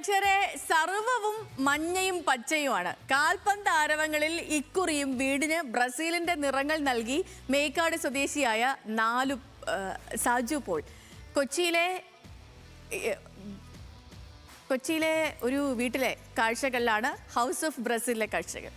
പ്രേക്ഷകരെ, സർവവും മഞ്ഞയും പച്ചയുമാണ്. കാൽപന്ത് ആരവങ്ങളിൽ ഇക്കുറിയും വീടിന് ബ്രസീലിന്റെ നിറങ്ങൾ നൽകി മേക്കാട് സ്വദേശിയായ സാജു പോൾ. കൊച്ചിയിലെ ഒരു വീട്ടിലെ കാഴ്ചകളിലാണ് ഹൗസ് ഓഫ് ബ്രസീലിലെ കാഴ്ചകൾ.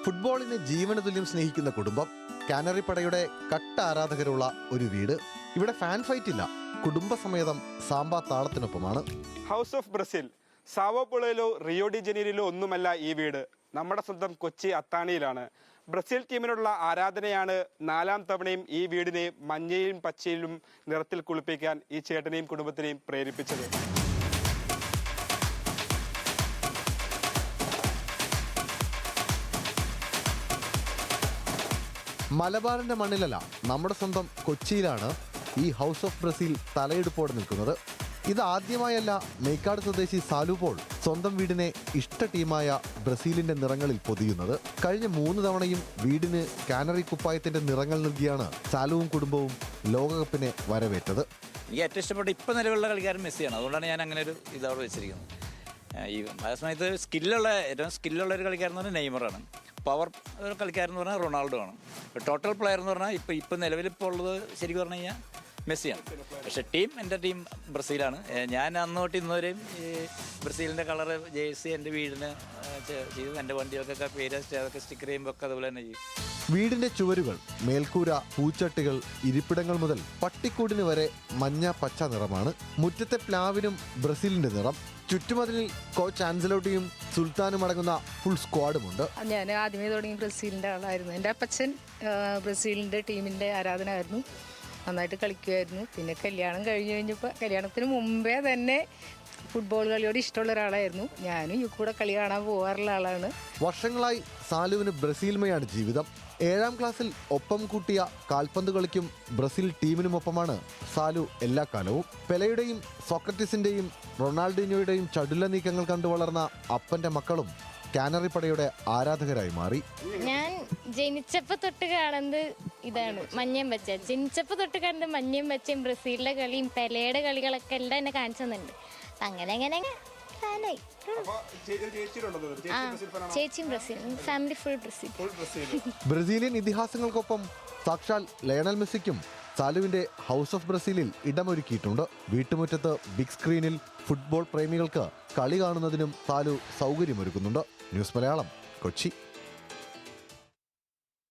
ഫുട്ബോളിനെ ജീവന തുല്യം സ്നേഹിക്കുന്ന കുടുംബം, കാനറി പടയുടെ കട്ട ആരാധകരുള്ള ഒരു വീട്. ഇവിടെ ഫാൻ ഫൈറ്റ് ഇല്ല, കുടുംബസമേതം സാമ്പാ താളത്തിനൊപ്പമാണ്. ഹൗസ് ഓഫ് ബ്രസീൽ സാവോപോളയിലോ റിയോ ഡി ജനീറിലോ ഒന്നുമല്ല ഈ വീട്. നമ്മുടെ സ്വന്തം കൊച്ചി അത്താണിയിലാണ്. ബ്രസീൽ ടീമിനുള്ള ആരാധനയാണ് 4ാം തവണയും ഈ വീടിനെ മഞ്ഞയും പച്ചയിലും നിറത്തിൽ കുളിപ്പിക്കാൻ ഈ ചേട്ടനെയും കുടുംബത്തിനെയും പ്രേരിപ്പിച്ചത്. മലബാറിന്റെ മണ്ണിലല്ല, നമ്മുടെ സ്വന്തം കൊച്ചിയിലാണ് ഈ ഹൗസ് ഓഫ് ബ്രസീൽ തലയെടുപ്പോടെ നിൽക്കുന്നത്. ഇത് ആദ്യമായല്ല മേക്കാട് സ്വദേശി സാലു പോൾ സ്വന്തം വീടിനെ ഇഷ്ട ടീമായ ബ്രസീലിന്റെ നിറങ്ങളിൽ പൊതിയുന്നത്. കഴിഞ്ഞ 3 തവണയും വീടിന് കാനറി കുപ്പായത്തിന്റെ നിറങ്ങൾ നൽകിയാണ് സാലുവും കുടുംബവും ലോകകപ്പിനെ വരവേറ്റത്. എനിക്ക് ഏറ്റവും ഇഷ്ടപ്പെട്ട ഇപ്പം നിലവിലുള്ള കളിക്കാരൻ മെസ്സിയാണ്. അതുകൊണ്ടാണ് ഞാൻ അങ്ങനെ ഒരു ഇതവിടെ വെച്ചിരിക്കുന്നത്. ഈ അതേ സമയത്ത് ഏറ്റവും സ്കില്ലുള്ള ഒരു കളിക്കാരൻ എന്ന് പറഞ്ഞാൽ നെയ്മറാണ്. പവർ ഒരു കളിക്കാരൻ എന്ന് പറഞ്ഞാൽ റൊണാൾഡോ ആണ്. ടോട്ടൽ പ്ലെയർ എന്ന് പറഞ്ഞാൽ ഇപ്പം നിലവിലിപ്പോൾ ഉള്ളത് ശരിക്കും പറഞ്ഞു കഴിഞ്ഞാൽ മെസ്സിയാണ്. പക്ഷേ എൻ്റെ ടീം ബ്രസീലാണ്. ഞാൻ അന്ന് തൊട്ട് ഇന്നുവരെയും ഈ ബ്രസീലിൻ്റെ കളറ് ജേഴ്സി എൻ്റെ വീടിന് ചെയ്തു. എൻ്റെ വണ്ടികൾക്കൊക്കെ പേര് അതൊക്കെ സ്റ്റിക്കർ ചെയ്യുമ്പോൾ ഒക്കെ അതുപോലെ തന്നെ ചെയ്യും. വീടിന്റെ ചുവരുകൾ, മേൽക്കൂര, പൂച്ചട്ടികൾ, ഇരിപ്പിടങ്ങൾ മുതൽ പട്ടിക്കൂടിന് വരെ മഞ്ഞ പച്ച നിറമാണ്. മുറ്റത്തെ പ്ലാവിനും ബ്രസീലിന്റെ നിറം. ചുറ്റുമതിലിൽ കോച്ച് ആൻസലോട്ടിയും സുൽത്താനും അടങ്ങുന്ന ഫുൾ സ്ക്വാഡുമുണ്ട്. ഞാൻ ആദ്യമേ തുടങ്ങി ബ്രസീലിൻ്റെ ആളായിരുന്നു. എൻ്റെ അപ്പച്ചൻ ബ്രസീലിൻ്റെ ടീമിൻ്റെ ആരാധനയായിരുന്നു. നന്നായിട്ട് കളിക്കുമായിരുന്നു. പിന്നെ കല്യാണം കഴിഞ്ഞപ്പോൾ കല്യാണത്തിന് മുമ്പേ തന്നെ ഫുട്ബോൾ കളിയോട് ഇഷ്ടമുള്ള ഒരാളായിരുന്നു. ഞാനും ഈ കൂടെ കളി കാണാൻ പോകാറുള്ള ആളാണ്. വർഷങ്ങളായി സാലുവിന് ബ്രസീൽമയാണ് ജീവിതം. 7ാം ക്ലാസ്സിൽ ഒപ്പം കൂട്ടിയ കാൽപന്ത് കളിക്കും ബ്രസീൽ ടീമിനുമൊപ്പമാണ് സാലു എല്ലാ കാലവും. പെലെയുടെയും സോക്രട്ടീസിന്റെയും റൊണാൾഡിനോയുടെയും ചടുല നീക്കങ്ങൾ കണ്ടു വളർന്ന അപ്പന്റെ മക്കളും കാനറി പടയുടെ ആരാധകരായി മാറി. ഞാൻ ജനിച്ചപ്പോൾ തൊട്ട് കാണുന്നത് ഇതാണ്, മഞ്ഞയും പച്ച. ജനിച്ചപ്പോൾ തൊട്ട് കാണുന്നത് മഞ്ഞയും പച്ചയും ബ്രസീലിന്റെ കളിയും പെലെയുടെ കളികളൊക്കെ എല്ലാം എന്നെ കാണിച്ചു തന്നിട്ടുണ്ട്. അങ്ങനെ അങ്ങനെ ഫാനായി. ചേച്ചിയും Brazil, family full Brazil. Brazilian ഇതിഹാസങ്ങൾക്കൊപ്പം സാക്ഷാൽ ലയണൽ മെസ്സിക്കും സാലുവിന്റെ ഹൗസ് ഓഫ് ബ്രസീലിൽ ഇടമൊരുക്കിയിട്ടുണ്ട്. വീട്ടുമുറ്റത്ത് ബിഗ് സ്ക്രീനിൽ ഫുട്ബോൾ പ്രേമികൾക്ക് കളി കാണുന്നതിനും സാലു സൗകര്യമൊരുക്കുന്നുണ്ട്. ന്യൂസ് മലയാളം, കൊച്ചി.